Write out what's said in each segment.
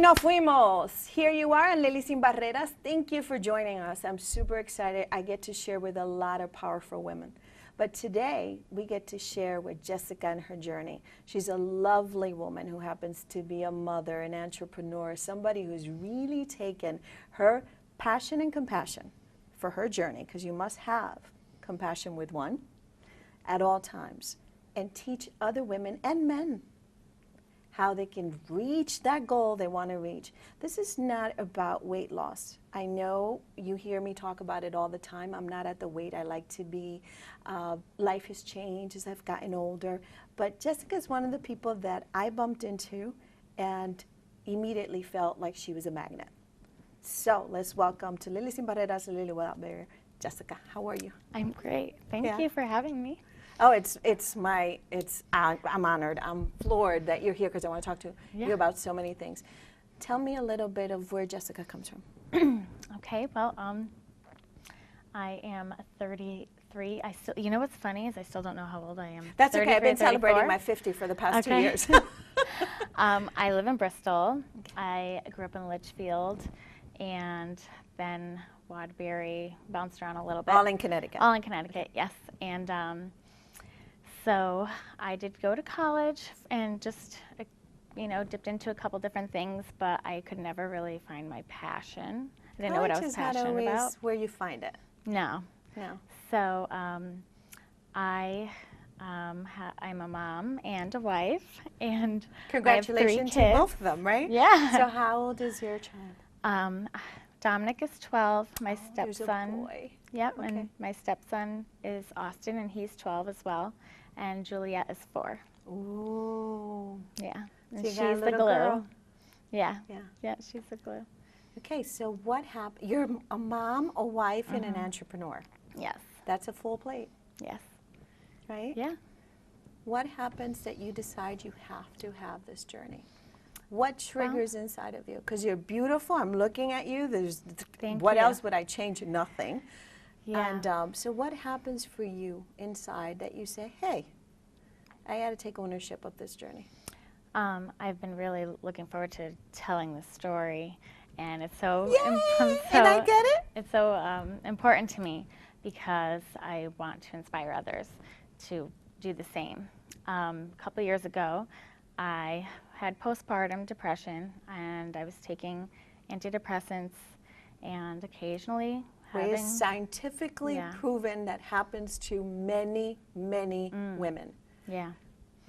nos fuimos. Here you are on Lilly Sin Barreras. Thank you for joining us. I'm super excited. I get to share with a lot of powerful women. But today, we get to share with Jesica and her journey. She's a lovely woman who happens to be a mother, an entrepreneur, somebody who's really taken her passion and compassion for her journey, because you must have compassion with one at all times, and teach other women and men how they can reach that goal they want to reach. This is not about weight loss. I know you hear me talk about it all the time. I'm not at the weight I like to be. Life has changed as I've gotten older. But Jesica is one of the people that I bumped into and immediately felt like she was a magnet. So let's welcome to Lilly Sin Barreras, Lilly Without Barrier, Jesica. How are you? I'm great. Thank you for having me. Oh, I'm honored. I'm floored that you're here because I want to talk to you about so many things. Tell me a little bit of where Jesica comes from. Okay, well, I am 33. You know what's funny is I still don't know how old I am. That's okay. I've been 34. celebrating my 50 for the past 2 years. I live in Bristol. I grew up in Litchfield and then Waterbury, bounced around a little bit. All in Connecticut. All in Connecticut, yes. And so I did go to college and just, dipped into a couple different things, but I could never really find my passion. I didn't know what I was passionate about. Where you find it. No. No. So I'm a mom and a wife, and congratulations I have 3 kids. to both of them, right? Yeah. So how old is your child? Dominic is 12. My stepson. There's a boy. Yep, Okay. and my stepson is Austin, and he's 12 as well. And Juliet is 4. Ooh. Yeah. And So you she's got a the little glue. girl. Yeah. Yeah. Yeah, she's the glue. Okay, so what happened? You're a mom, a wife, and an entrepreneur. Yes. That's a full plate, Yes. right? Yeah. What happens that you decide you have to have this journey? What triggers inside of you? Because you're beautiful. I'm looking at you. Thank what you. else would I change? Nothing. Yeah. And so what happens for you inside that you say, hey, I got to take ownership of this journey? I've been really looking forward to telling this story, and it's so, Yay! And I get it. It's so important to me because I want to inspire others to do the same. A couple years ago, I had postpartum depression, and I was taking antidepressants, and occasionally having... It is scientifically proven that happens to many, many women. Yeah.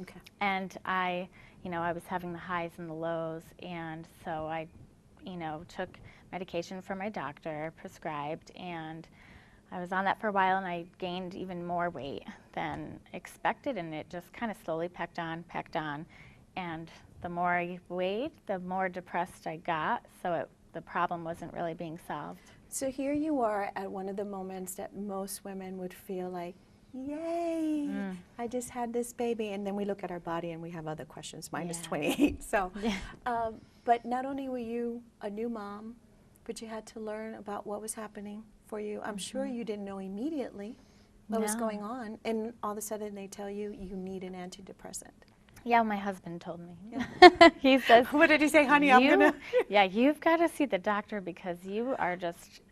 Okay. And I was having the highs and the lows, and so I, took medication from my doctor, prescribed, and I was on that for a while, and I gained even more weight than expected, and it just kind of slowly pecked on, and the more I weighed, the more depressed I got, so the problem wasn't really being solved. So here you are at one of the moments that most women would feel like, yay, I just had this baby. And then we look at our body and we have other questions. Mine is 28. So, but not only were you a new mom, but you had to learn about what was happening for you. I'm sure you didn't know immediately what was going on. And all of a sudden they tell you you need an antidepressant. Yeah, my husband told me. Yeah. He says, what did he say, honey? I'm gonna. Yeah, you've got to see the doctor because you are just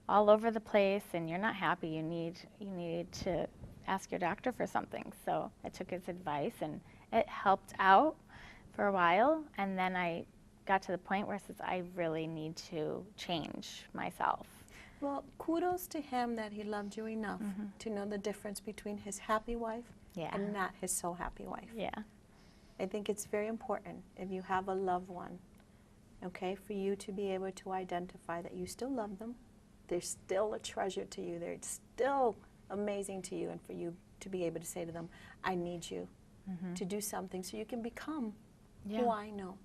all over the place and you're not happy. You need to ask your doctor for something. So I took his advice and it helped out for a while. And then I got to the point where I said, I really need to change myself. Well, kudos to him that he loved you enough to know the difference between his happy wife and not his so happy wife. Yeah. I think it's very important if you have a loved one, okay, for you to be able to identify that you still love them. They're still a treasure to you. They're still amazing to you, and for you to be able to say to them, I need you to do something so you can become who I know.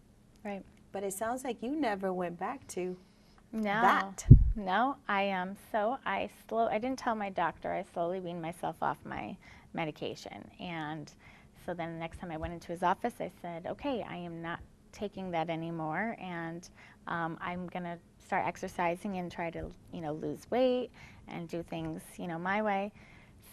Right. But it sounds like you never went back to that. No, I didn't tell my doctor. I slowly weaned myself off my medication, and so then the next time I went into his office, I said, okay, I am not taking that anymore, and I'm going to start exercising and try to, lose weight and do things, my way.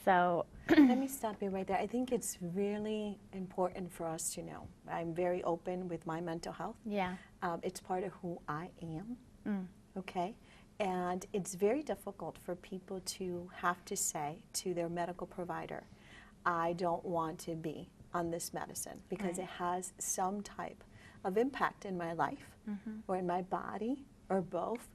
So let me stop you right there. I think it's really important for us to know. I'm very open with my mental health. yeah. It's part of who I am, Mm. okay? And it's very difficult for people to have to say to their medical provider, I don't want to be on this medicine because Right. it has some type of impact in my life or in my body or both.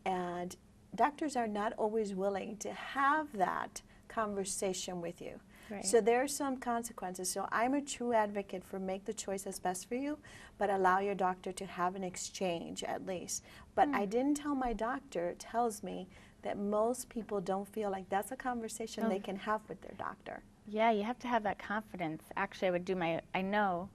And doctors are not always willing to have that conversation with you. Right. So there are some consequences. So I'm a true advocate for make the choice that's best for you, but allow your doctor to have an exchange at least. But I didn't tell my doctor, it tells me that most people don't feel like that's a conversation they can have with their doctor. Yeah, you have to have that confidence. Actually, I know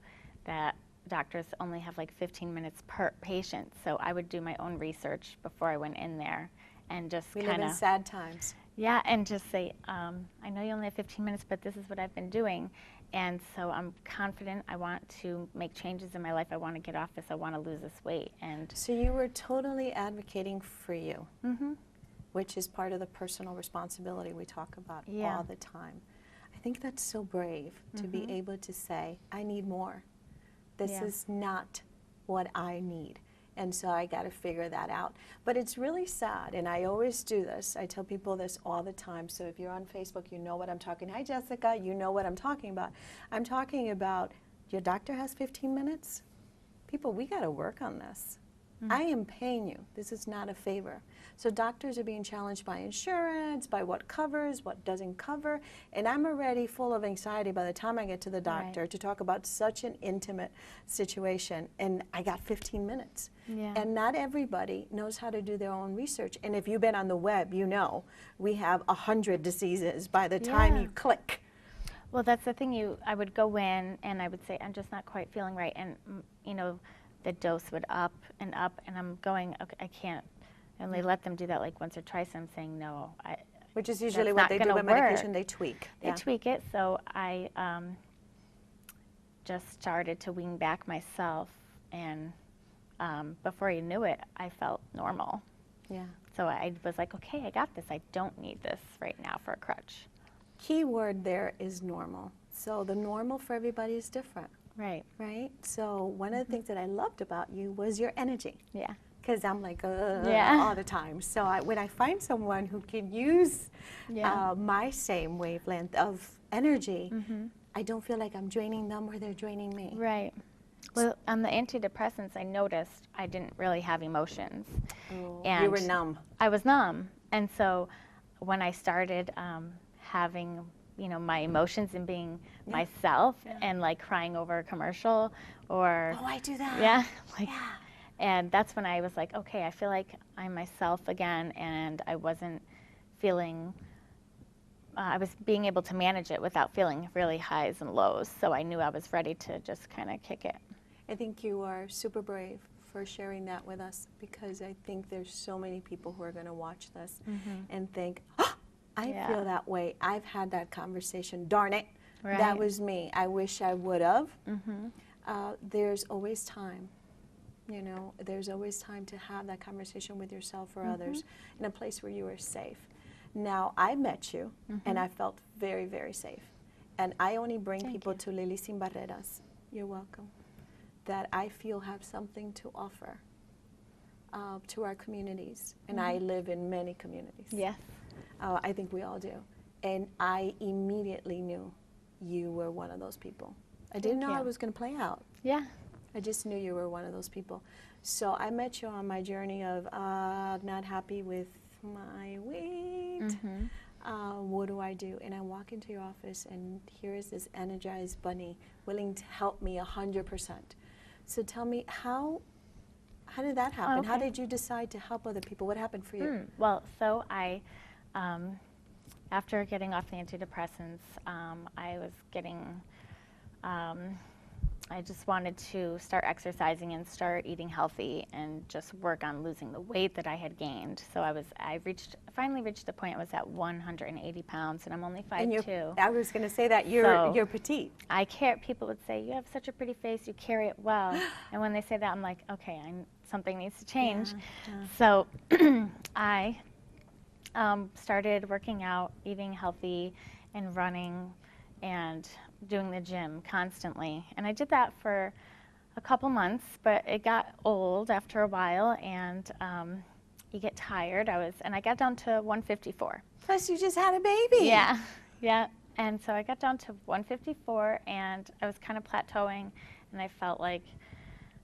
that doctors only have like 15 minutes per patient, so I would do my own research before I went in there and just We kind live in of, sad times. yeah, and just say, I know you only have 15 minutes, but this is what I've been doing. And so I'm confident. I want to make changes in my life. I want to get off this. I want to lose this weight. And So you were totally advocating for you, which is part of the personal responsibility we talk about Yeah. all the time. I think that's so brave to be able to say, I need more. This Yeah. is not what I need. And so I got to figure that out. But it's really sad, and I always do this. I tell people this all the time. So if you're on Facebook, you know what I'm talking. Hi, Jessica. You know what I'm talking about. I'm talking about your doctor has 15 minutes. People, we got to work on this. I am paying you. This is not a favor. So doctors are being challenged by insurance, by what covers, what doesn't cover, and I'm already full of anxiety by the time I get to the doctor to talk about such an intimate situation, and I got 15 minutes. Yeah. And not everybody knows how to do their own research, and if you've been on the web, you know we have 100 diseases by the time Yeah. you click. well, that's the thing. I would go in and I would say, I'm just not quite feeling right. And, the dose would up, and I'm going, okay, I can't. And they let them do that like once or twice. And I'm saying, no, Which is usually That's what not they do gonna with medication, work. they tweak. They tweak it. So I just started to wean back myself. And before you knew it, I felt normal. Yeah. So I was like, okay, I got this. I don't need this right now for a crutch. Key word there is normal. So the normal for everybody is different, Right. right? So one of the things that I loved about you was your energy. Yeah. Because I'm like, Yeah. all the time. So when I find someone who can use Yeah. my same wavelength of energy, I don't feel like I'm draining them or they're draining me. Right. Well, on the antidepressants, I noticed I didn't really have emotions. Oh, And you were numb. I was numb. And so when I started having, my emotions and being myself and like crying over a commercial or, Oh, I do that. yeah, like, Yeah. and that's when I was like, okay, I feel like I'm myself again, and I wasn't feeling, I was being able to manage it without feeling really highs and lows. So I knew I was ready to just kind of kick it. I think you are super brave for sharing that with us, because I think there's so many people who are going to watch this and think, oh, I Yeah. feel that way. I've had that conversation. Darn it. That Right. was me. I wish I would have. There's always time. There's always time to have that conversation with yourself or others in a place where you are safe. Now, I met you, and I felt very, very safe. And I only bring Thank people you. to Lilly Sin Barreras. You're welcome. That I feel have something to offer to our communities. And I live in many communities. Yes. I think we all do. And I immediately knew you were one of those people. I didn't know you. how it was going to play out. Yeah. I just knew you were one of those people. So I met you on my journey of not happy with my weight. What do I do? And I walk into your office, and here is this energized bunny willing to help me 100%. So tell me, how did that happen? How Okay. did you decide to help other people? What happened for you? Well, so I, after getting off the antidepressants, I was getting, I just wanted to start exercising and start eating healthy and just work on losing the weight that I had gained. So I finally reached the point I was at 180 pounds, and I'm only 5'2". I was going to say that So- you're petite. People would say, you have such a pretty face, you carry it well. And when they say that, I'm like, okay, something needs to change. So I started working out, eating healthy, and running and doing the gym constantly. And I did that for a couple months, but it got old after a while, and you get tired. I got down to 154. Plus, you just had a baby. Yeah, yeah. And so I got down to 154, and I was kind of plateauing, and I felt like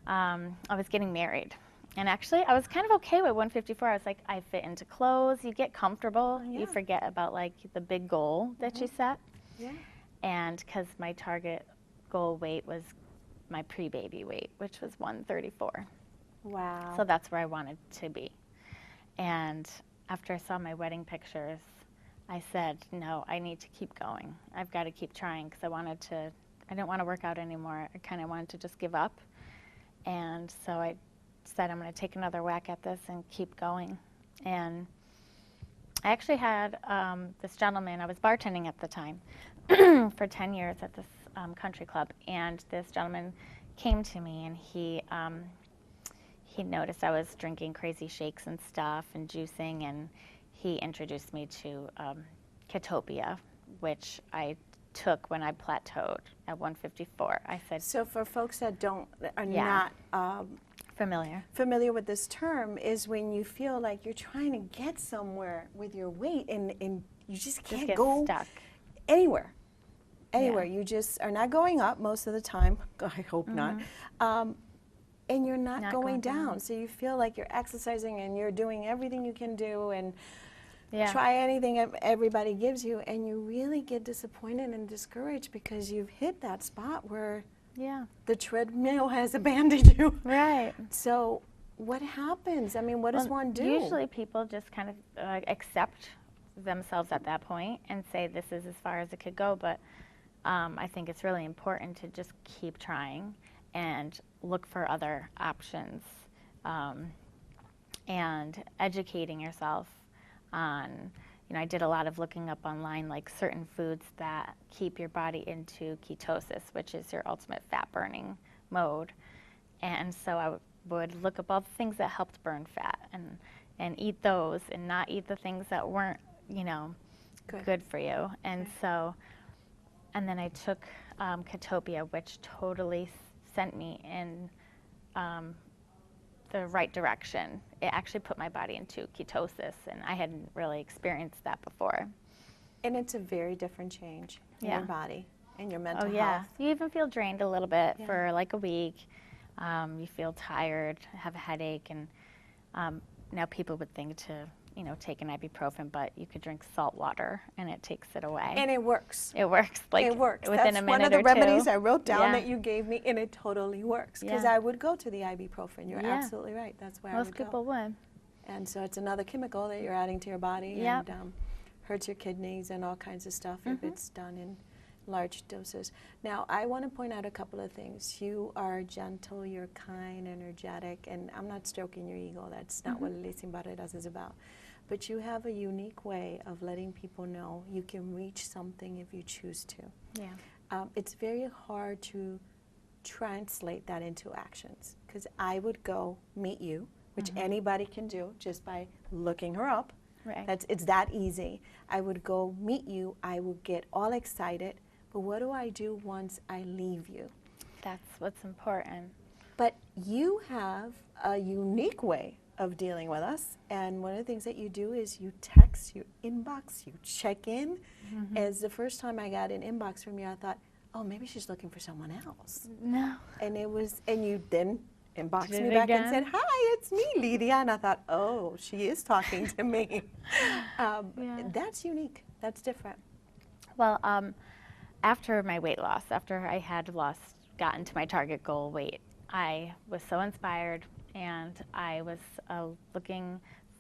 I was getting married. And actually, I was kind of okay with 154. I was like, I fit into clothes. You get comfortable. Yeah. You forget about like the big goal that you set. Yeah. And because my target goal weight was my pre-baby weight, which was 134. Wow. So that's where I wanted to be. And after I saw my wedding pictures, I said, no, I need to keep going. I've got to keep trying, because I didn't want to work out anymore. I kind of wanted to just give up. And so I said, I'm going to take another whack at this and keep going. And I actually had this gentleman, I was bartending at the time for 10 years at this country club, and this gentleman came to me, and he noticed I was drinking crazy shakes and stuff and juicing, and he introduced me to Ketopia, which I took when I plateaued at 154. I said, so for folks that are Yeah. not familiar with this term, is when you feel like you're trying to get somewhere with your weight and you just can't get go stuck. anywhere. Yeah. You just are not going up most of the time. I hope not. And you're not going down. So you feel like you're exercising and you're doing everything you can do and try anything everybody gives you, and you really get disappointed and discouraged because you've hit that spot where the treadmill has abandoned you. Right. So what happens? I mean, what does one do? Usually people just kind of accept themselves at that point and say this is as far as it could go, but I think it's really important to just keep trying and look for other options, and educating yourself on, I did a lot of looking up online, like certain foods that keep your body into ketosis, which is your ultimate fat burning mode. And so I would look up all the things that helped burn fat and eat those, and not eat the things that weren't, good for you. And so, and then I took Ketopia, which totally sent me in the right direction. It actually put my body into ketosis, and I hadn't really experienced that before. And it's a very different change in your body and your mental health. Oh yeah, you even feel drained a little bit for like a week. You feel tired, have a headache, and now people would think to take an ibuprofen, but you could drink salt water and it takes it away. And it works. It works. Like it works. Within That's a minute one of the or remedies two. I wrote down that you gave me, and it totally works. Because Yeah. I would go to the ibuprofen. You're absolutely right. That's where I Most would go. people would. And so it's another chemical that you're adding to your body and hurts your kidneys and all kinds of stuff if it's done in large doses. Now, I want to point out a couple of things. You are gentle, you're kind, energetic, and I'm not stroking your ego. That's not what Lilly Sin Barreras is about. But you have a unique way of letting people know you can reach something if you choose to. Yeah. It's very hard to translate that into actions, because I would go meet you, which anybody can do just by looking her up. Right. It's that easy. I would go meet you, I would get all excited, but what do I do once I leave you? That's what's important. But you have a unique way of dealing with us, and one of the things that you do is you text, you inbox, you check in. As the first time I got an inbox from you, I thought, oh, maybe she's looking for someone else. No. And you then inboxed Did me it back again? and said, hi, it's me, Lydia. And I thought, oh, she is talking to me. That's unique. That's different. Well, after my weight loss, after I had gotten to my target goal weight, I was so inspired, and I was looking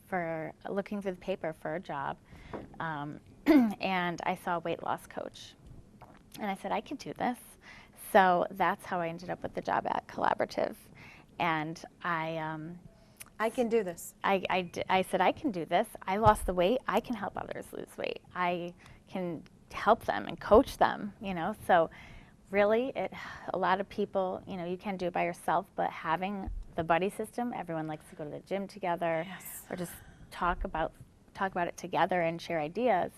through the paper for a job, and I saw a weight loss coach, and I said, I can do this. So that's how I ended up with the job at Collaborative, and I can do this. I said, I can do this. I lost the weight. I can help others lose weight. I can help them and coach them, So really, a lot of people, you can't do it by yourself, but having the buddy system, everyone likes to go to the gym together or just talk about it together and share ideas.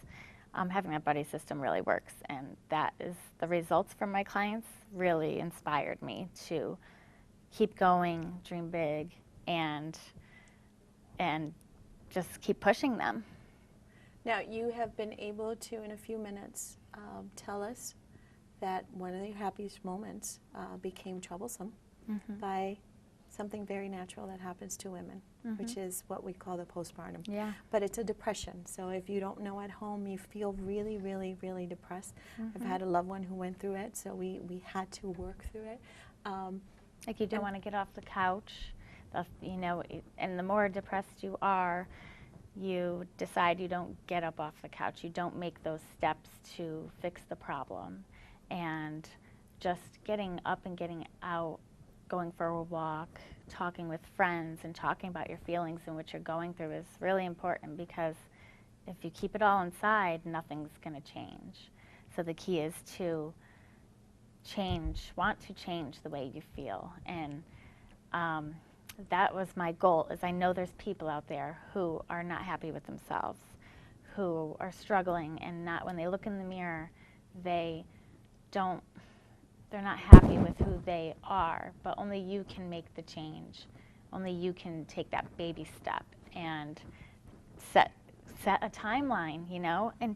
having that buddy system really works, and that is the results from my clients really inspired me to keep going, dream big, and just keep pushing them. Now, you have been able to, in a few minutes, tell us that one of your happiest moments became troublesome by something very natural that happens to women, which is what we call the postpartum. Yeah. But it's a depression. So if you don't know at home, you feel really, really, really depressed. I've had a loved one who went through it, so we had to work through it. Like you don't want to get off the couch, you know, and the more depressed you are, you decide you don't get up off the couch. You don't make those steps to fix the problem. And just getting up and getting out, going for a walk, talking with friends and talking about your feelings and what you're going through is really important, because if you keep it all inside, nothing's going to change. So the key is to want to change the way you feel. And that was my goal, is I know there's people out there who are not happy with themselves, who are struggling, and not, when they look in the mirror, they're not happy with who they are, but only you can make the change. Only you can take that baby step and set a timeline, you know, and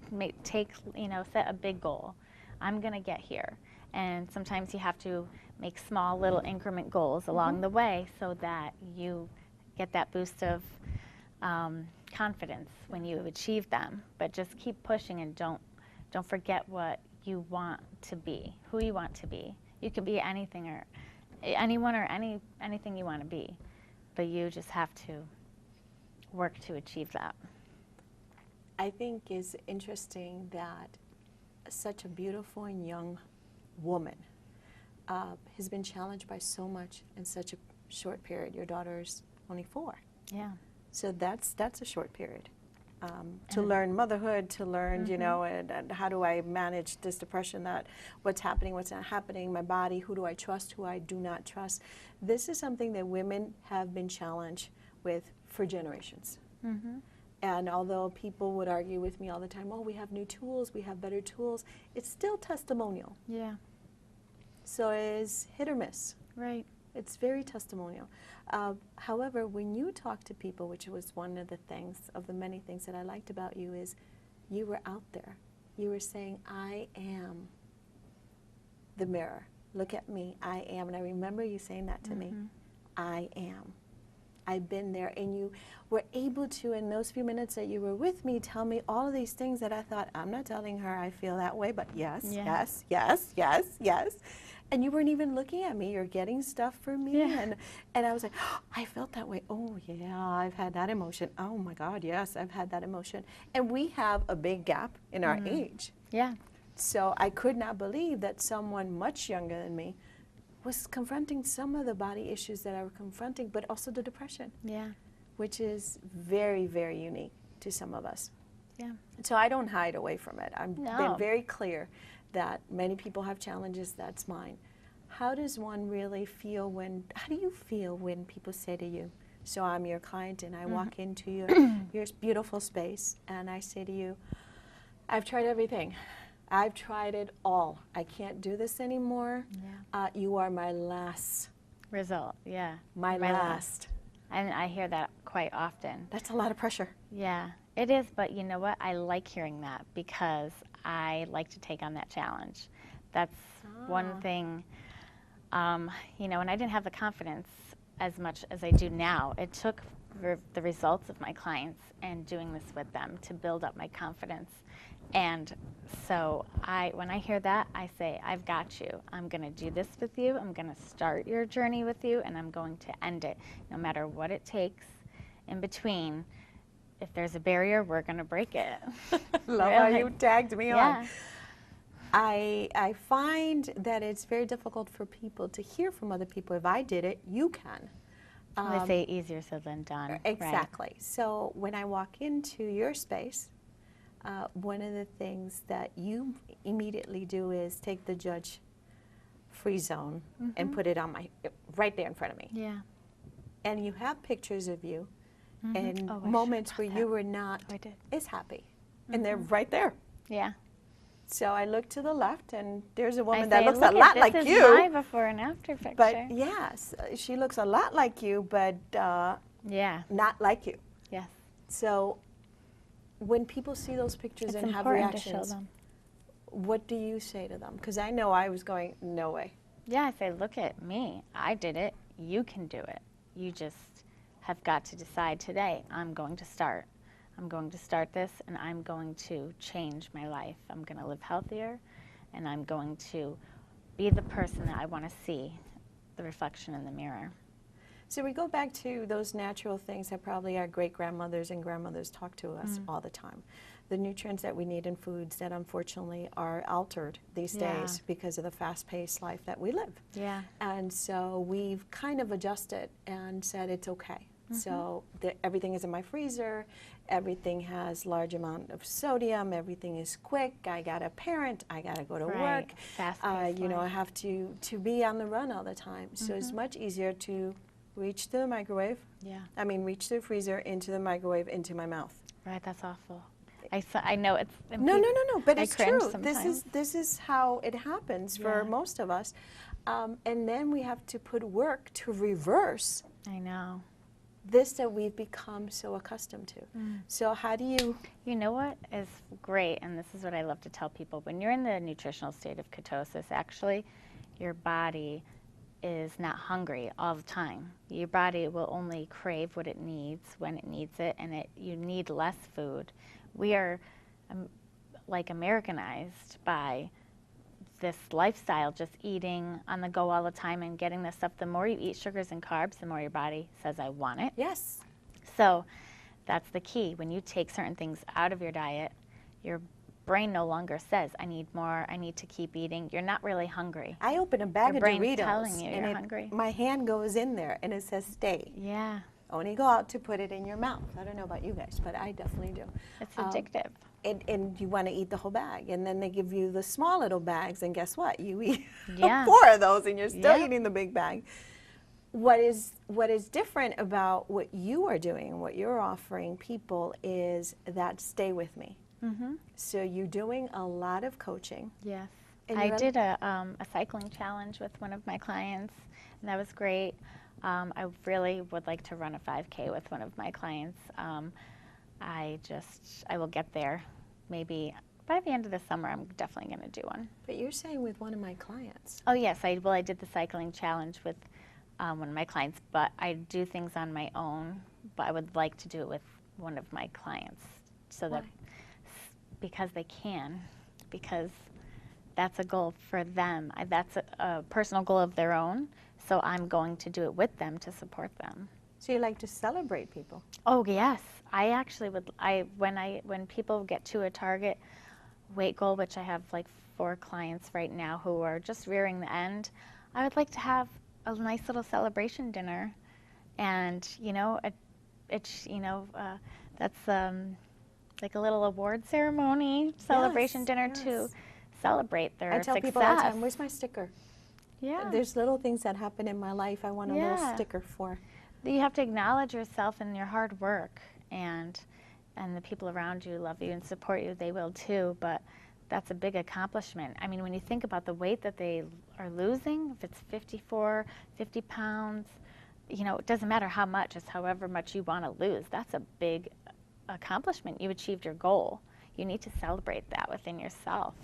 set a big goal. I'm going to get here. And sometimes you have to make small little increment goals along the way so that you get that boost of confidence when you achieve them. But just keep pushing, and don't forget what you want to be, who you want to be. You can be anything or anyone or anything you want to be, but you just have to work to achieve that. I think it's interesting that such a beautiful and young woman has been challenged by so much in such a short period. Your daughter's only 4. Yeah. So that's a short period. To learn motherhood, to learn, you know, and how do I manage this depression, that what's happening, what's not happening, my body, who do I trust, who I do not trust. This is something that women have been challenged with for generations. And although people would argue with me all the time, oh, we have new tools, we have better tools, it's still testimonial. Yeah. So it's hit or miss. Right. It's very testimonial. However, when you talk to people, which was one of the things, of the many things that I liked about you, is you were out there. You were saying, I am the mirror. Look at me, I am. And I remember you saying that to me. I am. I've been there. And you were able to, in those few minutes that you were with me, tell me all of these things that I thought, I'm not telling her I feel that way, but yes, yes, yes, yes, yes. And you weren't even looking at me. You're getting stuff for me. Yeah. And I was like, oh, I felt that way. Oh, yeah, I've had that emotion. Oh, my God, yes, I've had that emotion. And we have a big gap in our age. Yeah. So I could not believe that someone much younger than me was confronting some of the body issues that I was confronting, but also the depression. Yeah. Which is very, very unique to some of us. Yeah. So I don't hide away from it. I've been very clear that many people have challenges. That's mine. How does one really feel how do you feel when people say to you, so I'm your client and I walk into your beautiful space and I say to you, I've tried everything. I've tried it all. I can't do this anymore. Yeah. You are my last Result. Yeah. My last. And I hear that quite often. That's a lot of pressure. Yeah, it is, but you know what? I like hearing that because I like to take on that challenge. That's one thing, you know, and I didn't have the confidence as much as I do now. It took the results of my clients and doing this with them to build up my confidence. And so when I hear that, I say, I've got you. I'm going to do this with you. I'm going to start your journey with you, and I'm going to end it. No matter what it takes in between, if there's a barrier, we're going to break it. Love how you tagged me Yeah. on. I find that it's very difficult for people to hear from other people. If I did it, you can. They say easier said than done. Exactly. Right. So when I walk into your space, one of the things that you immediately do is take the judge-free zone and put it on right there in front of me. Yeah. And you have pictures of you and moments where you were not as happy. And they're right there. Yeah. So I look to the left, and there's a I woman that say, looks a "Look at lot this like is you. my before and after picture." But yes, she looks a lot like you, but yeah. not like you. Yes. So when people see those pictures It's and have important to show reactions, them. what do you say to them? Because I know I was going, no way. Yeah, I say, look at me. I did it. You can do it. You just have got to decide today, I'm going to start. I'm going to start this, and I'm going to change my life. I'm going to live healthier, and I'm going to be the person that I want to see, the reflection in the mirror. So we go back to those natural things that probably our great-grandmothers and grandmothers talk to us all the time. The nutrients that we need in foods that unfortunately are altered these days because of the fast-paced life that we live. Yeah. And so we've kind of adjusted and said it's okay. So everything is in my freezer, everything has large amount of sodium, everything is quick, I got a parent, I got to go to work, Fast-paced you know, I life. have to be on the run all the time. So it's much easier to reach to the microwave, Yeah. reach to the freezer, into the microwave, into my mouth. Right, that's awful. I know it's... No, but I it's cringe true. sometimes. This is how it happens for most of us. And then we have to put work to reverse I know. this that we've become so accustomed to. So how do you... You know what is great, and this is what I love to tell people, when you're in the nutritional state of ketosis, actually, your body is not hungry all the time. Your body will only crave what it needs when it needs it, and you need less food. We are like Americanized by this lifestyle, just eating on the go all the time and getting this stuff. The more you eat sugars and carbs, the more your body says, I want it. Yes. So that's the key. When you take certain things out of your diet, your brain no longer says, I need more, I need to keep eating. You're not really hungry. I open a bag Your of brain's Doritos telling you and you're hungry. my hand goes in there and it says stay. Yeah. Only go out to put it in your mouth. I don't know about you guys, but I definitely do. It's addictive. And you want to eat the whole bag. And then they give you the small little bags, and guess what? You eat Yeah. 4 of those and you're still Yeah. eating the big bag. What is different about what you are doing and what you're offering people is that stay with me. So you're doing a lot of coaching. Yes. And I you're- did a cycling challenge with one of my clients, and that was great. I really would like to run a 5K with one of my clients. I will get there. Maybe by the end of the summer, I'm definitely going to do one. But you're saying with one of my clients. Oh yes, I did the cycling challenge with one of my clients, but I do things on my own. But I would like to do it with one of my clients, so that because they can, because that's a goal for them. That's a personal goal of their own. So I'm going to do it with them to support them. So you like to celebrate people. Oh yes, I actually would. When people get to a target weight goal, which I have like 4 clients right now who are just rearing the end, I would like to have a nice little celebration dinner, and that's like a little award ceremony, celebration dinner to celebrate their success. I tell people all the time, where's my sticker? Yeah. There's little things that happen in my life I want a little sticker for. You have to acknowledge yourself and your hard work, and the people around you love you and support you. They will too, but that's a big accomplishment. I mean, when you think about the weight that they are losing, if it's 54, 50 pounds, it doesn't matter how much, it's however much you want to lose. That's a big accomplishment. You achieved your goal. You need to celebrate that within yourself.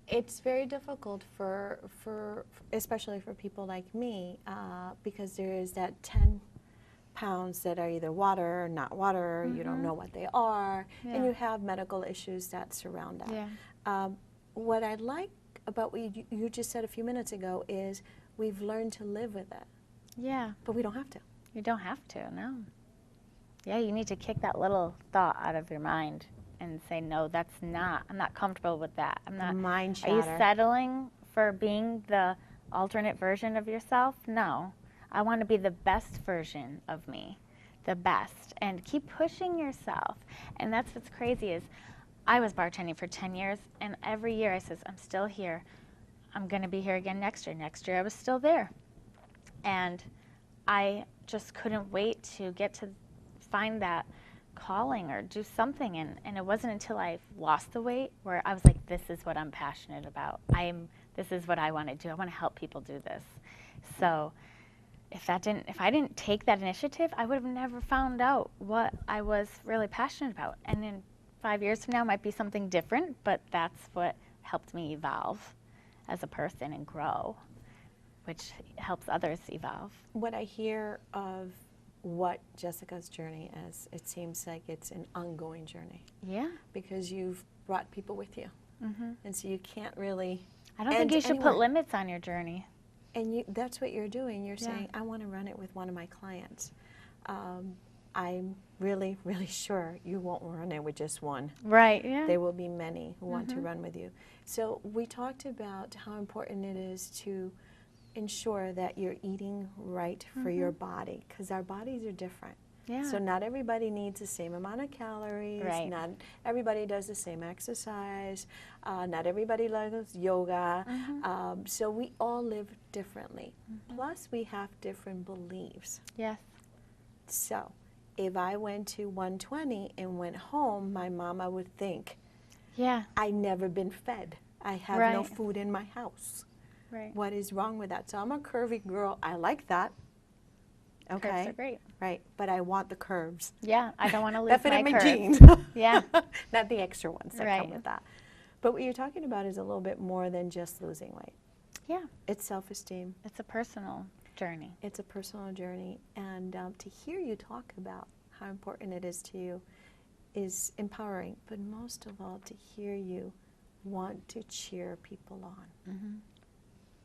It's very difficult especially for people like me, because there is that 10 pounds that are either water or not water, you don't know what they are, and you have medical issues that surround that. Yeah. What I like about what you just said a few minutes ago is we've learned to live with it. Yeah. But we don't have to. You don't have to, no. Yeah, you need to kick that little thought out of your mind and say, no, I'm not comfortable with that. I'm not. Mind Are you chatter. settling for being the alternate version of yourself? No. I want to be the best version of me, the best, and keep pushing yourself. And that's what's crazy is I was bartending for 10 years, and every year I says, I'm still here. I'm going to be here again next year. Next year I was still there. And I just couldn't wait to get to find that calling or do something. And it wasn't until I lost the weight where I was like, this is what I'm passionate about. This is what I want to do. I want to help people do this. So if I didn't take that initiative, I would have never found out what I was really passionate about. And in 5 years from now, it might be something different, but that's what helped me evolve as a person and grow, which helps others evolve. What I hear of what Jessica's journey is, it seems like it's an ongoing journey. Yeah. Because you've brought people with you. Mm-hmm. And so you can't really I don't think you should put limits on your journey. And that's what you're doing. You're Yeah. saying, I want to run it with one of my clients. I'm really, really sure you won't run it with just one. Right, yeah. There will be many who want to run with you. So we talked about how important it is to ensure that you're eating right for your body, because our bodies are different. Yeah. So not everybody needs the same amount of calories. Right. Not everybody does the same exercise. Not everybody loves yoga. So we all live differently. Plus, we have different beliefs. Yes. So if I went to 120 and went home, my mama would think, Yeah. I never been fed. I have no Right. food in my house. Right. What is wrong with that? So I'm a curvy girl. I like that. Okay. Curves are great. Right. But I want the curves. Yeah, I don't want to lose That fit my in my curves. jeans. Yeah. Not the extra ones that come Right. with that. But what you're talking about is a little bit more than just losing weight. Yeah. It's self-esteem. It's a personal journey. It's a personal journey. And to hear you talk about how important it is to you is empowering. But most of all, to hear you want to cheer people on.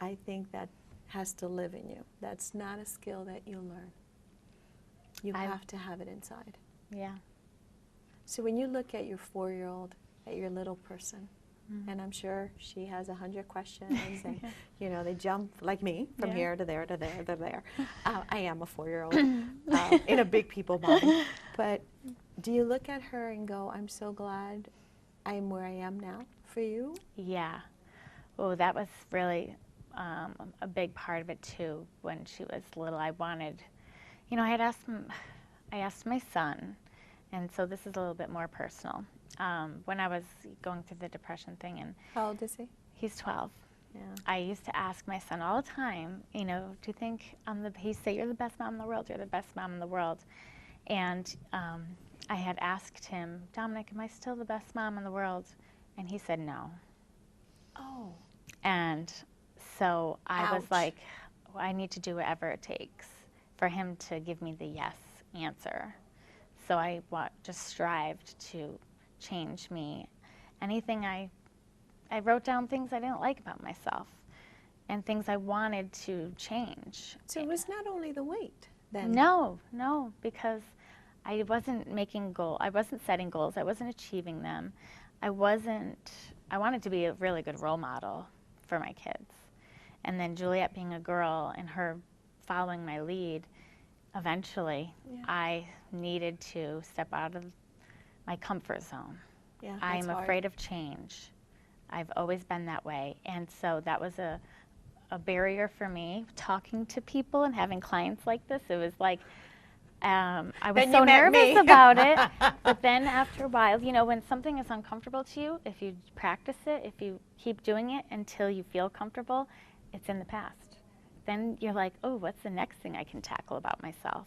I think that has to live in you. That's not a skill that you learn. You have to have it inside. Yeah. So when you look at your 4-year-old, at your little person, and I'm sure she has 100 questions, and you know, they jump like me from here to there to there to there. I am a 4-year-old in a big people mind. But do you look at her and go, I'm so glad I'm where I am now for you? Yeah. Oh, that was really a big part of it too. When she was little, I wanted, you know, I asked my son, and so this is a little bit more personal. When I was going through the depression thing, and How old is he? he's 12. Yeah. I used to ask my son all the time, you know, do you think he'd say, you're the best mom in the world, you're the best mom in the world. And I had asked him, Dominic, am I still the best mom in the world? And he said no. Oh. And so I was Ouch. like, well, I need to do whatever it takes for him to give me the yes answer. So I just strived to change me. Anything I wrote down things I didn't like about myself and things I wanted to change. So it was not only the weight then? No, because I wasn't making goals. I wasn't setting goals. I wasn't achieving them. I wanted to be a really good role model for my kids. And then Juliet being a girl and her following my lead, eventually I needed to step out of my comfort zone. Yeah, I'm that's afraid of change. I've always been that way. And so that was a barrier for me, talking to people and having clients like this. It was like, I was so nervous about it. But then after a while, you know, when something is uncomfortable to you, if you practice it, if you keep doing it until you feel comfortable, it's in the past. Then you're like, oh, what's the next thing I can tackle about myself?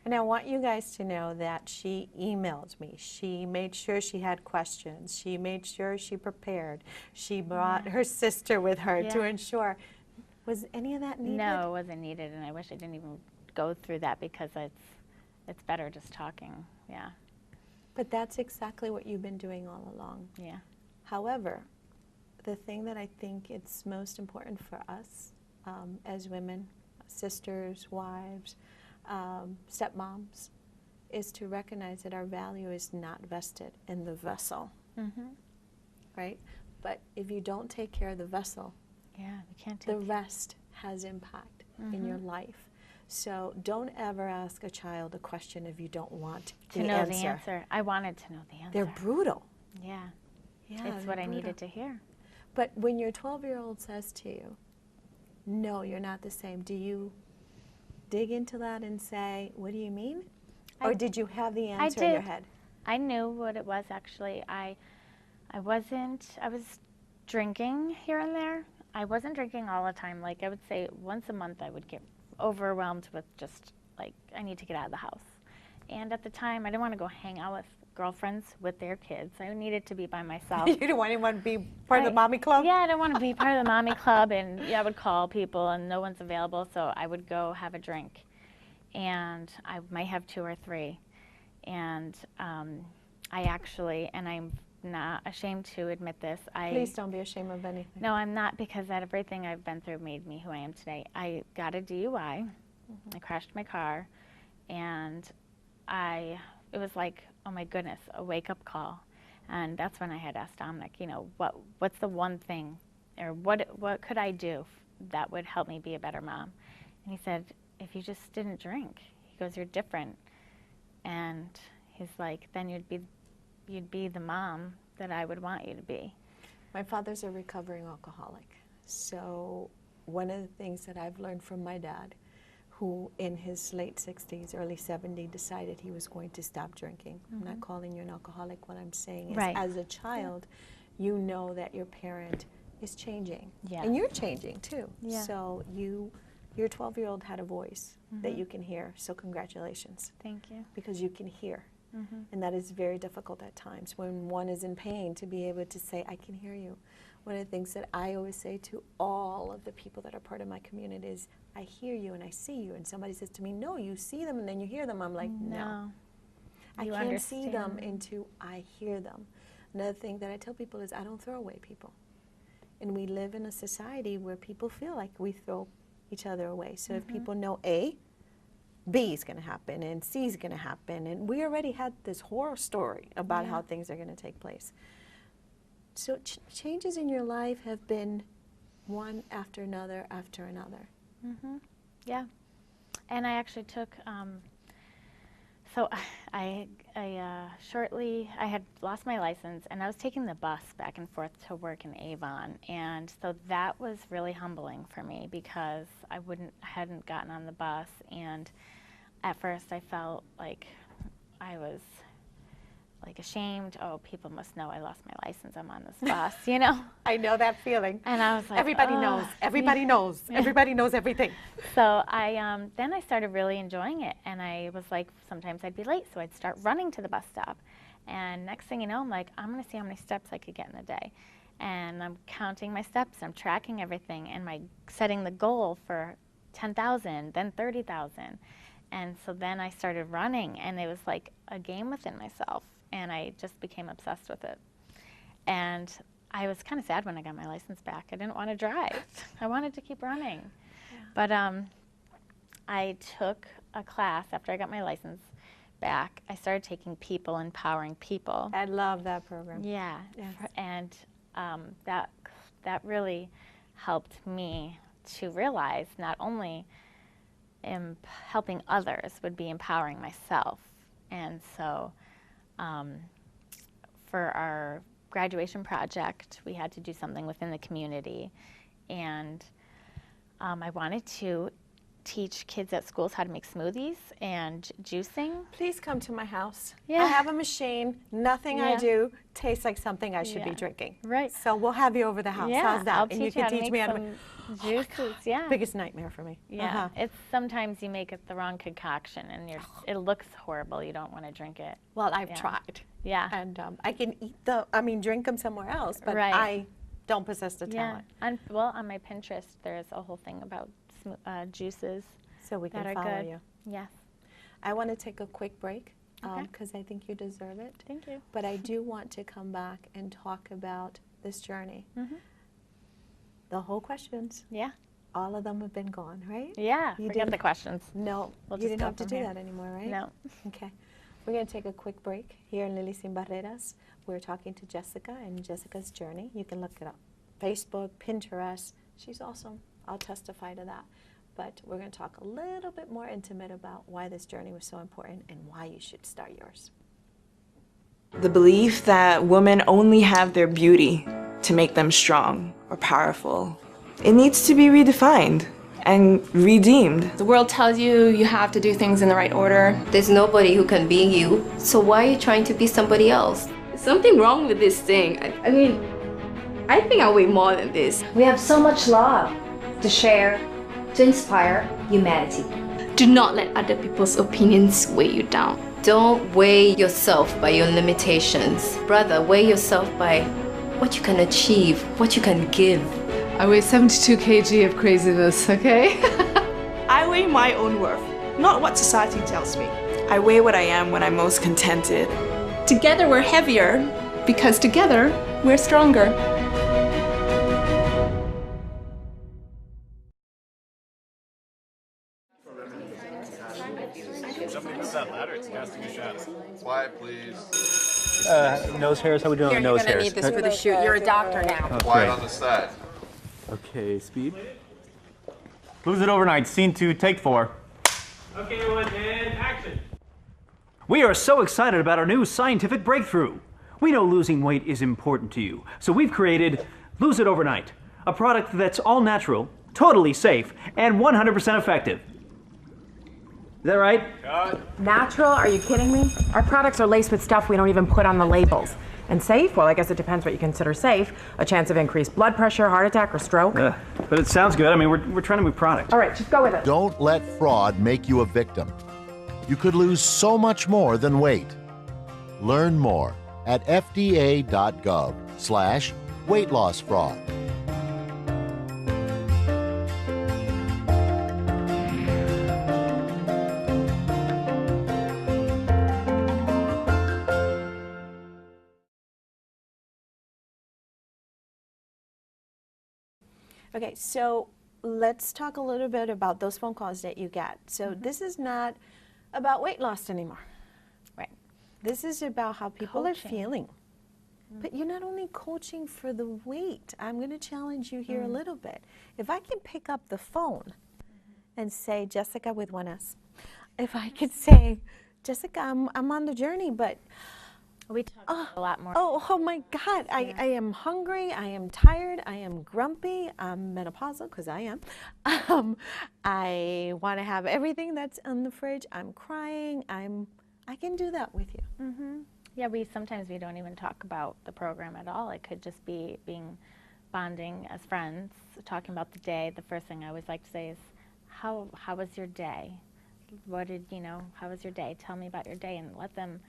And I want you guys to know that she emailed me. She made sure she had questions. She made sure she prepared. She brought her sister with her to ensure. Was any of that needed? No, it wasn't needed, and I wish I didn't even go through that because it's better just talking, yeah. But that's exactly what you've been doing all along. Yeah. However, the thing that I think it's most important for us as women, sisters, wives, stepmoms, is to recognize that our value is not vested in the vessel, right? But if you don't take care of the vessel, Yeah, you can't the rest has impact in your life. So don't ever ask a child a question if you don't want to know the answer. I wanted to know the answer. They're brutal. Yeah. Yeah, It's what I needed to hear. But when your 12-year-old says to you, no, you're not the same, do you dig into that and say, what do you mean? Or did you have the answer in your head? I knew what it was actually. I was drinking here and there. I wasn't drinking all the time. Like I would say once a month I would get overwhelmed with just like, I need to get out of the house. And at the time I didn't want to go hang out with girlfriends with their kids. I needed to be by myself. You didn't want anyone to be part of the mommy club? Yeah, I didn't want to be part of the mommy club, and yeah, I would call people and no one's available, so I would go have a drink. And I might have 2 or 3. And I actually, and I'm not ashamed to admit this. Please don't be ashamed of anything. No, I'm not, because everything I've been through made me who I am today. I got a DUI. I crashed my car, and it was like, oh my goodness, a wake-up call. And that's when I had asked Dominic, you know, what's the one thing, or what could I do that would help me be a better mom? And he said, if you just didn't drink. He goes, you're different. And he's like, then you'd be the mom that I would want you to be. My father's a recovering alcoholic. So one of the things that I've learned from my dad, who in his late 60s, early 70s, decided he was going to stop drinking. I'm not calling you an alcoholic. What I'm saying is, as a child, you know that your parent is changing. Yeah. And you're changing too. Yeah. So your 12-year-old had a voice that you can hear. So congratulations. Thank you. Because you can hear. And that is very difficult at times when one is in pain, to be able to say, I can hear you. One of the things that I always say to all of the people that are part of my community is, I hear you and I see you. And somebody says to me, no, you see them and then you hear them. I'm like, no. I can't see them until I hear them. Another thing that I tell people is, I don't throw away people. And we live in a society where people feel like we throw each other away. So if people know A, B is going to happen and C is going to happen. And we already had this horror story about how things are going to take place. So changes in your life have been one after another after another. Yeah. And I actually took, so I had lost my license, and I was taking the bus back and forth to work in Avon. And so that was really humbling for me, because I hadn't gotten on the bus. And at first I felt like I was like ashamed. Oh, people must know I lost my license. I'm on this bus, you know? I know that feeling. And I was like, everybody knows. Everybody knows. Everybody knows everything. So then I started really enjoying it. And I was like, sometimes I'd be late, so I'd start running to the bus stop. And next thing you know, I'm like, I'm going to see how many steps I could get in a day. And I'm counting my steps. I'm tracking everything. And setting the goal for 10,000, then 30,000. And so then I started running, and it was like a game within myself. And I just became obsessed with it. And I was kind of sad when I got my license back. I didn't want to drive. I wanted to keep running. But I took a class after I got my license back. I started taking People Empowering People. I love that program. Yeah. Yes. And that really helped me to realize not only helping others would be empowering myself. And so for our graduation project, we had to do something within the community. And I wanted to teach kids at schools how to make smoothies and juicing. Please come to my house. Yeah. I have a machine. Nothing I do tastes like something I should be drinking. Right. So we'll have you over the house. Yeah, How's that? I'll and teach you can teach me how to make some juices. Yeah. Biggest nightmare for me. Yeah. It's sometimes you make it the wrong concoction and it looks horrible. You don't want to drink it. Well, I've tried. Yeah. And I can drink them somewhere else, but I don't possess the talent. Well, on my Pinterest, there's a whole thing about juices. So we can follow you. Yes. I want to take a quick break because I think you deserve it. Thank you. But I do want to come back and talk about this journey. The whole questions. Yeah. All of them have been gone, right? Yeah. You forget the questions. No. We'll you just didn't go have to from do here. that anymore, right? No. Okay. We're going to take a quick break here in Lilly Sin Barreras. We're talking to Jessica and Jessica's journey. You can look it up. Facebook, Pinterest. She's awesome. I'll testify to that. But we're going to talk a little bit more intimate about why this journey was so important and why you should start yours. The belief that women only have their beauty to make them strong or powerful, it needs to be redefined. and redeemed. The world tells you you have to do things in the right order. There's nobody who can be you, so why are you trying to be somebody else? There's something wrong with this thing. I mean, I think I weigh more than this. We have so much love to share, to inspire humanity. Do not let other people's opinions weigh you down. Don't weigh yourself by your limitations. Rather, weigh yourself by what you can achieve, what you can give. I weigh 72 kg of craziness, okay? I weigh my own worth, not what society tells me. I weigh what I am when I'm most contented. Together we're heavier, because together we're stronger. Quiet, please. Nose hairs, how we doing on nose hairs? Need this for the shoot. You're a doctor now. Quiet on the side. Okay, speed. Lose it overnight, scene 2, take 4. Okay, everyone, and action. We are so excited about our new scientific breakthrough. We know losing weight is important to you, so we've created Lose It Overnight, a product that's all natural, totally safe, and 100% effective. Is that right? Natural? Are you kidding me? Our products are laced with stuff we don't even put on the labels. And safe? Well, I guess it depends what you consider safe. A chance of increased blood pressure, heart attack, or stroke. But it sounds good. I mean, we're trying to move product. All right, just go with it. Don't let fraud make you a victim. You could lose so much more than weight. Learn more at fda.gov/weight loss fraud. Okay, so let's talk a little bit about those phone calls that you get. So this is not about weight loss anymore. Right. This is about how people are Coaching. feeling. But you're not only coaching for the weight. I'm going to challenge you here a little bit. If I can pick up the phone and say, Jessica with one S, if I could say, Jessica, I'm on the journey, but We talk a lot more. oh my God, I am hungry, I am tired, I am grumpy, I'm menopausal, because I am. I want to have everything that's in the fridge, I'm crying, I can do that with you. Yeah, sometimes we don't even talk about the program at all. It could just be bonding as friends, talking about the day. The first thing I always like to say is, how was your day? How was your day? Tell me about your day, and let them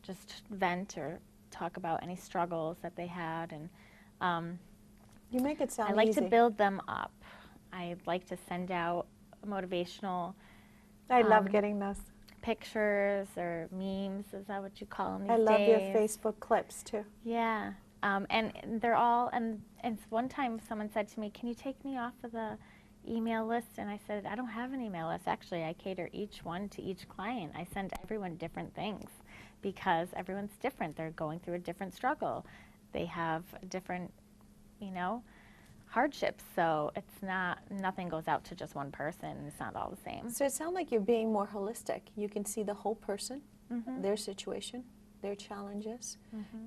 just vent or talk about any struggles that they had. And You make it sound I like easy. to build them up. I like to send out motivational I love getting this. pictures or memes. Is that what you call them these I love your days? Facebook clips too. Yeah, and they're all, and one time someone said to me, can you take me off of the email list? And I said, I don't have an email list. Actually, I cater each one to each client. I send everyone different things because everyone's different. They're going through a different struggle. They have different, hardships. So it's nothing goes out to just one person. It's not all the same. So it sounds like you're being more holistic. You can see the whole person, their situation, their challenges.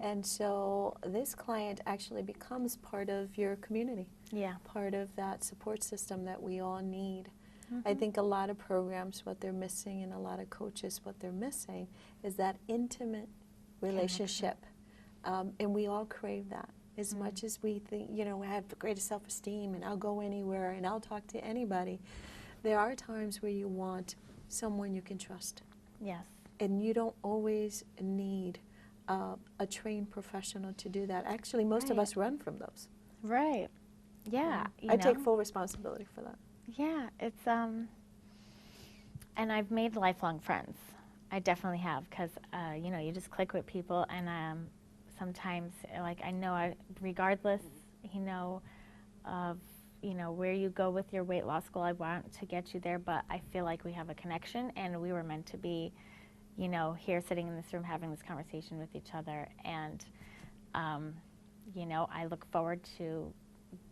And so this client actually becomes part of your community. Yeah. Part of that support system that we all need. I think a lot of programs, what they're missing, and a lot of coaches, what they're missing, is that intimate relationship. And we all crave that. As much as we think, I have the greatest self-esteem and I'll go anywhere and I'll talk to anybody, there are times where you want someone you can trust. Yes. And you don't always need a trained professional to do that. Actually, most of us run from those. Right. Yeah. I take full responsibility for that. Yeah, it's and I've made lifelong friends. I definitely have, because you just click with people, and sometimes, I know, regardless, of where you go with your weight loss goal, I want to get you there, but I feel like we have a connection, and we were meant to be, here sitting in this room having this conversation with each other, and I look forward to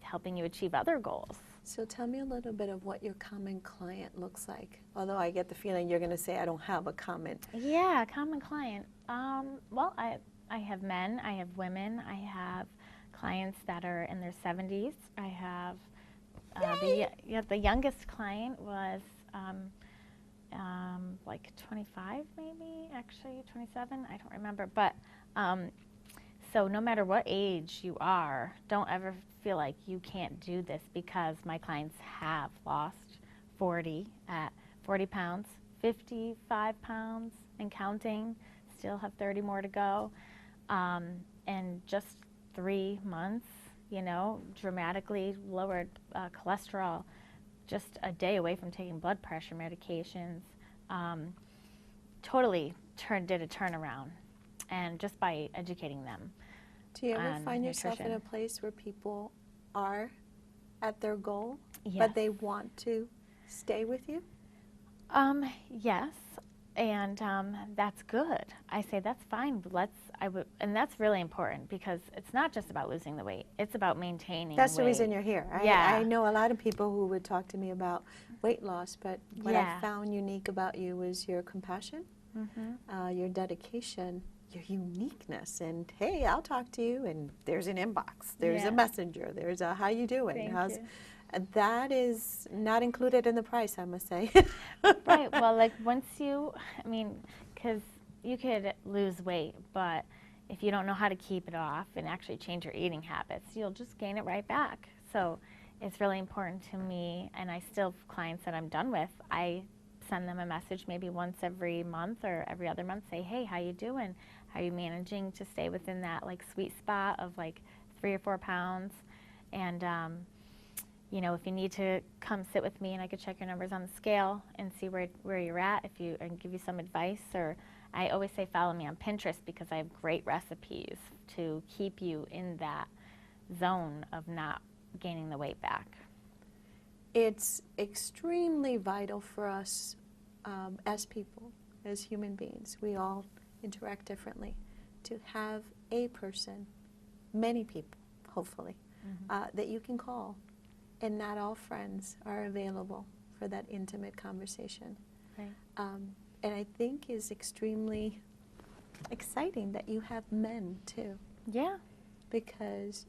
helping you achieve other goals. So tell me a little bit of what your common client looks like. Although I get the feeling you're going to say I don't have a common. Yeah, common client. Well, I have men, I have women, I have clients that are in their 70s, I have The youngest client was like 25, maybe, actually 27. I don't remember, but so no matter what age you are, don't ever feel like you can't do this, because my clients have lost 40 pounds, 55 pounds and counting, still have 30 more to go. In just 3 months, you know, dramatically lowered cholesterol, just a day away from taking blood pressure medications. Totally did a turnaround, and just by educating them. Do you ever find yourself in a place where people are at their goal, but they want to stay with you? Yes, and that's good. I say that's fine. And that's really important, because it's not just about losing the weight; it's about maintaining. That's weight. the reason you're here. I know a lot of people who would talk to me about weight loss, but what I found unique about you was your compassion, your dedication, your uniqueness, and hey, I'll talk to you, and there's an inbox, there's a messenger, there's a how you doing, Thank you. That is not included in the price, I must say. Right. Well, like once because you could lose weight, but if you don't know how to keep it off and actually change your eating habits, you'll just gain it right back. So it's really important to me, and I still have clients that I'm done with. I send them a message maybe once every month or every other month, say, hey, how you doing? How are you managing to stay within that like sweet spot of like 3 or 4 pounds? And you know, if you need to come sit with me and I could check your numbers on the scale and see where you're at, and give you some advice. Or I always say follow me on Pinterest, because I have great recipes to keep you in that zone of not gaining the weight back. It's extremely vital for us as people, as human beings. We all interact differently. To have a person, many people, hopefully, that you can call. And not all friends are available for that intimate conversation. Right. And I think is extremely exciting that you have men too. Yeah. Because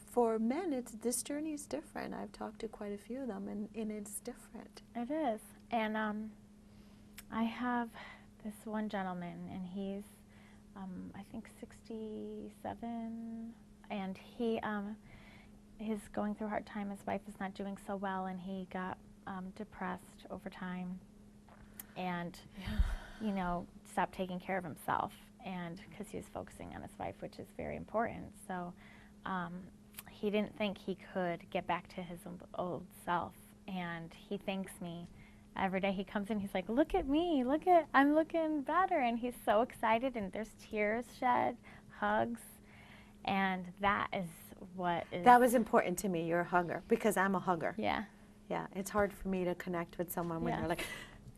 for men, this journey is different. I've talked to quite a few of them, and it's different. It is. And I have this one gentleman, and he's, I think 67, and he's going through a hard time. His wife is not doing so well, and he got depressed over time, and you know, stopped taking care of himself, and because he was focusing on his wife, which is very important. So he didn't think he could get back to his old self, and he thanks me every day. He comes in, he's like, look at me, I'm looking better, and he's so excited, and there's tears shed, hugs, and that is what is... That was important to me, you're a hugger, because I'm a hugger. Yeah. Yeah, it's hard for me to connect with someone when they're like,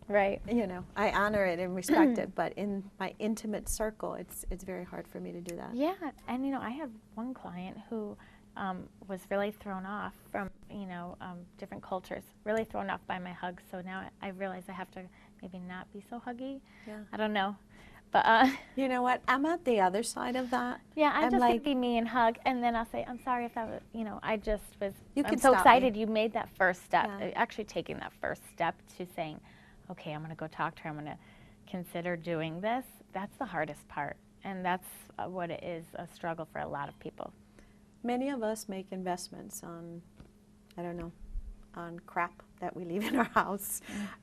right. You know, I honor it and respect it, but in my intimate circle, it's very hard for me to do that. Yeah, and you know, I have one client who was really thrown off from, you know, different cultures, really thrown off by my hugs, so now I realize I have to maybe not be so huggy. Yeah. I don't know. But you know what? I'm at the other side of that. Yeah, I'm just like, gonna be me and hug, and then I'll say, I'm sorry if that was, you know, I just was. I'm so stop excited me. you made that first step. Yeah. Actually, taking that first step to saying, okay, I'm gonna go talk to her. I'm gonna consider doing this. That's the hardest part, and that's what it is, a struggle for a lot of people. Many of us make investments on, I don't know, on crap that we leave in our house,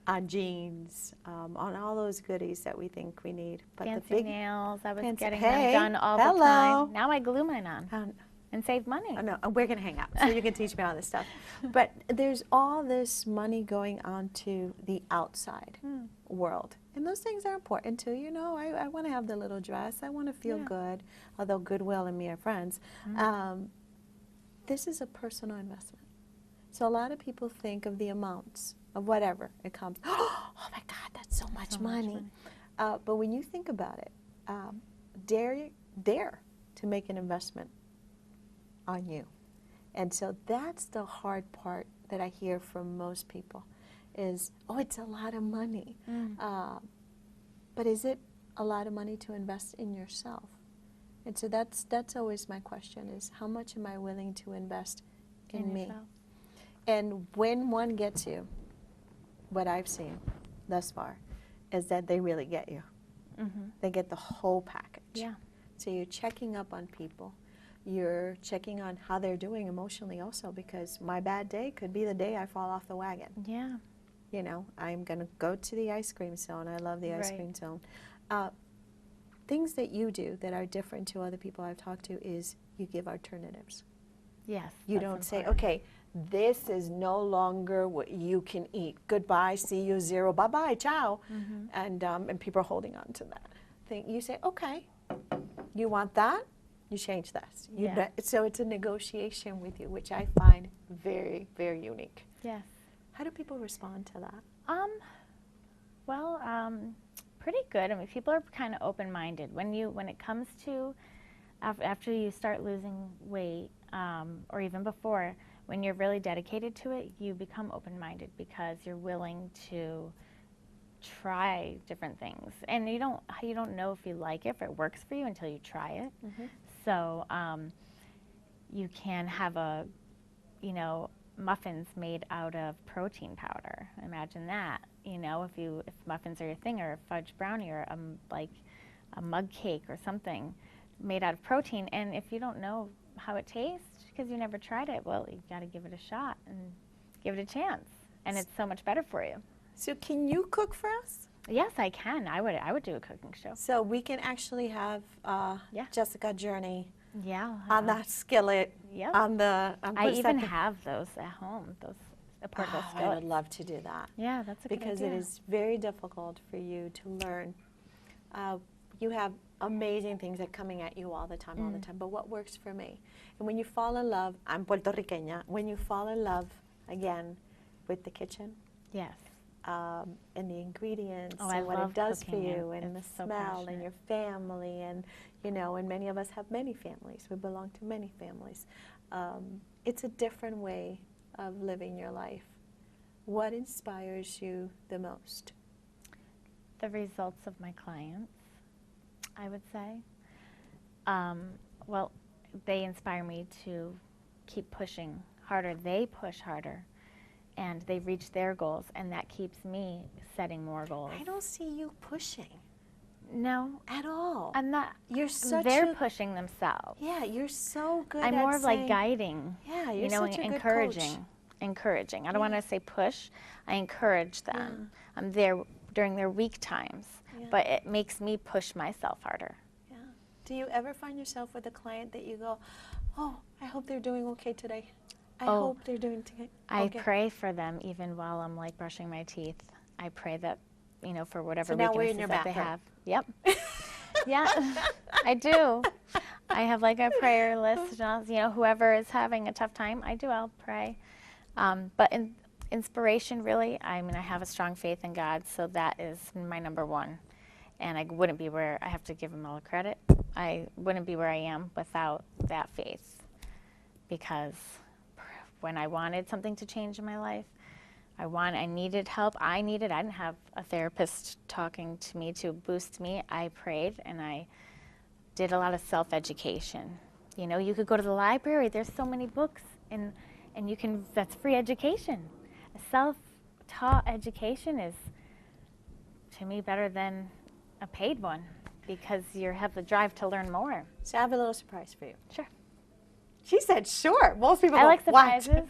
on jeans, on all those goodies that we think we need. But Fancy the big nails, I was fancy, getting hey, them done all the time. Now I glue mine on and save money. Oh, no, we're going to hang out, so you can teach me all this stuff. But there's all this money going on to the outside world. And those things are important too. You know, I want to have the little dress. I want to feel good, although Goodwill and me are friends. This is a personal investment. So a lot of people think of the amounts of whatever it comes. Oh my God, that's so much money. But when you think about it, dare to make an investment on you. And so that's the hard part that I hear from most people is, oh, it's a lot of money. But is it a lot of money to invest in yourself? And so that's always my question is, how much am I willing to invest in me? And when one gets you, what I've seen thus far is that they really get you. They get the whole package. Yeah. So you're checking up on people. You're checking on how they're doing emotionally also, because my bad day could be the day I fall off the wagon. Yeah. You know, I'm going to go to the ice cream zone. I love the ice Right. cream zone. Things that you do that are different to other people I've talked to is you give alternatives. Yes. You that's don't say, important. okay, this is no longer what you can eat. Goodbye, see you, zero, bye-bye, ciao. And people are holding on to that thing. You say, okay, you want that? You change this. Yeah. So it's a negotiation with you, which I find very, very unique. Yes. How do people respond to that? Pretty good. I mean, people are kind of open-minded. When it comes to after you start losing weight, or even before, when you're really dedicated to it, you become open-minded because you're willing to try different things, and you don't know if you like it, if it works for you until you try it. So you can have muffins made out of protein powder. Imagine that. If muffins are your thing, or a fudge brownie, or like a mug cake or something made out of protein, and if you don't know how it tastes because you never tried it, well, you got to give it a shot and give it a chance, and it's so much better for you. So can you cook for us? Yes, I can. I would do a cooking show. So we can actually have Jessica Journey Yeah. on that skillet. Yep. I even have those at home. Those portable I skillets. would love to do that. Yeah, that's a good because idea. it is very difficult for you to learn. You have amazing things that are coming at you all the time, but what works for me? And when you fall in love, I'm Puerto Riqueña, when you fall in love again with the kitchen, Yes. and the ingredients, Oh, I and what love it does for cooking it. you, and the It's so smell, and passionate. your family, and and many of us have many families. We belong to many families. It's a different way of living your life. What inspires you the most? The results of my clients, I would say. Well, they inspire me to keep pushing harder. They push harder, and they reach their goals, and that keeps me setting more goals. I don't see you pushing. No. At all. I'm not. You're such They're a, pushing themselves. Yeah, you're so good I'm at more of like saying- guiding. Yeah, you're and such a good encouraging. coach. Encouraging. I don't want to say push. I encourage them. I'm there during their weak times, but it makes me push myself harder. Yeah. Do you ever find yourself with a client that you go, oh, I hope they're doing okay today. I hope they're doing okay. I pray for them even while I'm like brushing my teeth. I pray that, for whatever So now we're weaknesses in your that they bathroom. have. Yep. Yeah, I do. I have like a prayer list. Whoever is having a tough time, I'll pray. But inspiration, really, I have a strong faith in God, so that is my number one. And I wouldn't be where, I have to give him all the credit, I wouldn't be where I am without that faith. Because when I wanted something to change in my life, I needed help. I didn't have a therapist talking to me to boost me. I prayed, and I did a lot of self-education. You could go to the library. There's so many books, and that's free education. Self-taught education is, to me, better than a paid one, because you have the drive to learn more. So I have a little surprise for you. Sure. She said sure. Most people I go, like surprises. What?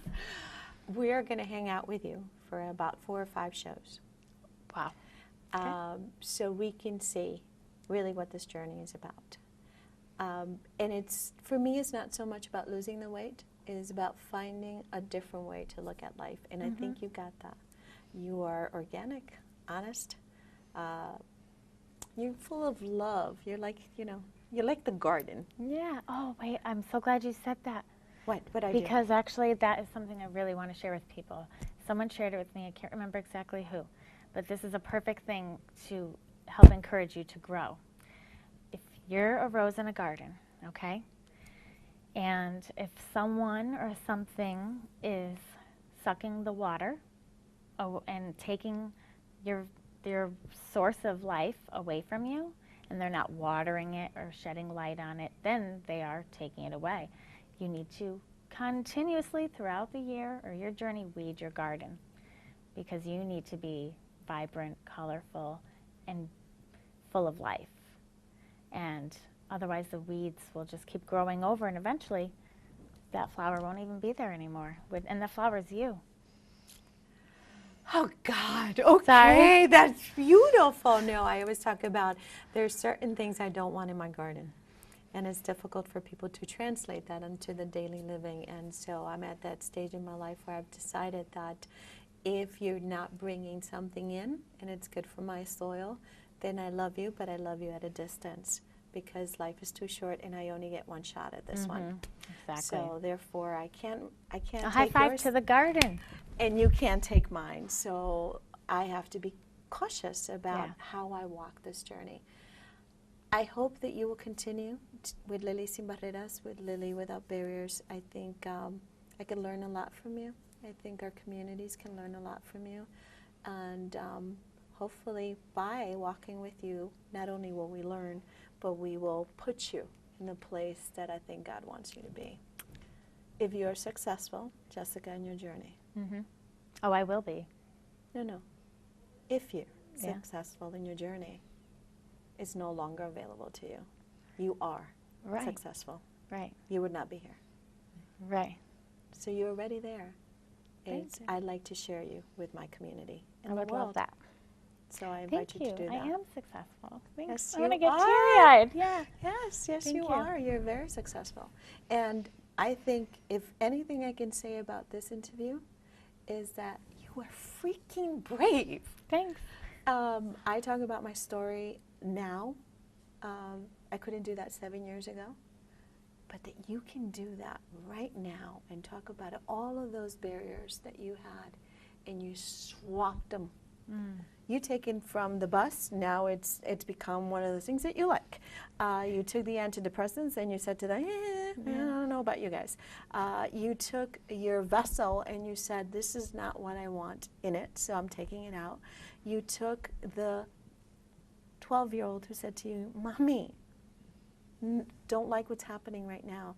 We're going to hang out with you for about 4 or 5 shows. Wow. So we can see really what this journey is about. And for me, it's not so much about losing the weight. It is about finding a different way to look at life. And I think you got that. You are organic, honest. You're full of love. You're like, you're like the garden. Yeah. Oh, wait. I'm so glad you said that. What I do? Because actually, that is something I really want to share with people. Someone shared it with me. I can't remember exactly who. But this is a perfect thing to help encourage you to grow. If you're a rose in a garden, okay? And if someone or something is sucking the water and taking your source of life away from you, and they're not watering it or shedding light on it, then they are taking it away. You need to continuously throughout the year or your journey, weed your garden, because you need to be vibrant, colorful, and full of life. And otherwise the weeds will just keep growing over, and eventually that flower won't even be there anymore. And the flower's you. Oh God, okay, Sorry. that's beautiful. No, I always talk about there's certain things I don't want in my garden. And it's difficult for people to translate that into the daily living. And so I'm at that stage in my life where I've decided that if you're not bringing something in and it's good for my soil, then I love you, but I love you at a distance, because life is too short and I only get one shot at this one. Exactly. So therefore I can't A take high five yours, to the garden. and you can't take mine. So I have to be cautious about how I walk this journey. I hope that you will continue with Lilly Sin Barreras, with Lilly Without Barriers. I think I can learn a lot from you. I think our communities can learn a lot from you. And hopefully by walking with you, not only will we learn, but we will put you in the place that I think God wants you to be. If you are successful, Jessica, in your journey. Oh, I will be. No. If you're successful in your journey, it's no longer available to you. You are successful. Right. You would not be here. Right. So you're already there. Thank you. I'd like to share you with my community in I the would world. love that. So I invite you to do that. I am successful. Thanks. Yes, I'm gonna you get are. teary-eyed. Yeah. Yes, Thank you you. are. You're very successful. And I think if anything I can say about this interview is that you are freaking brave. Thanks. I talk about my story now. I couldn't do that 7 years ago. But that you can do that right now and talk about all of those barriers that you had, and you swapped them. You taken from the bus, now it's become one of those things that you like. You took the antidepressants and you said to them, I don't know about you guys. You took your vessel and you said, this is not what I want in it, so I'm taking it out. You took the 12-year-old who said to you, Mommy, don't like what's happening right now.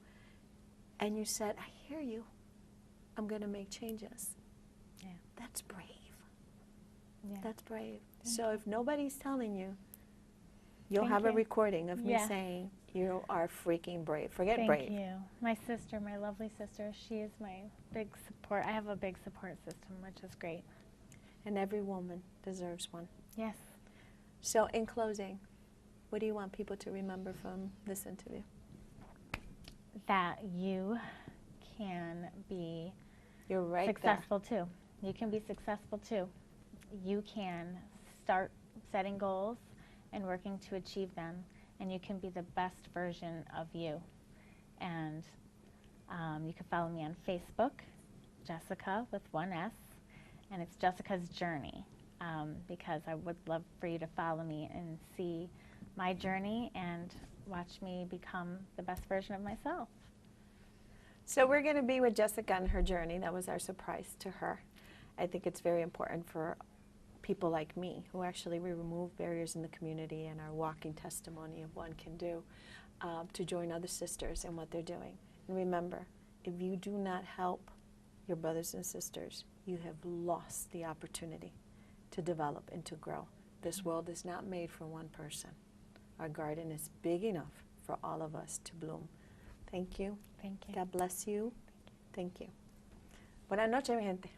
And you said, I hear you. I'm going to make changes. Yeah. That's brave. Yeah. That's brave. So if nobody's telling you, you'll have a recording of me saying, you are freaking brave. Forget brave. Thank you. My sister, my lovely sister, she is my big support. I have a big support system, which is great. And every woman deserves one. Yes. So in closing, what do you want people to remember from this interview? That you can be right successful too. You can be successful too. You can start setting goals and working to achieve them, and you can be the best version of you. And you can follow me on Facebook, Jesica with one S, and it's Jessica's Journey, because I would love for you to follow me and see my journey and watch me become the best version of myself. So we're going to be with Jessica on her journey. That was our surprise to her. I think it's very important for people like me who actually remove barriers in the community and are walking testimony of what one can do to join other sisters in what they're doing. And remember, if you do not help your brothers and sisters, you have lost the opportunity to develop and to grow. This world is not made for one person. Our garden is big enough for all of us to bloom. Thank you. Thank you. God bless you. Thank you. Buenas noches, mi gente.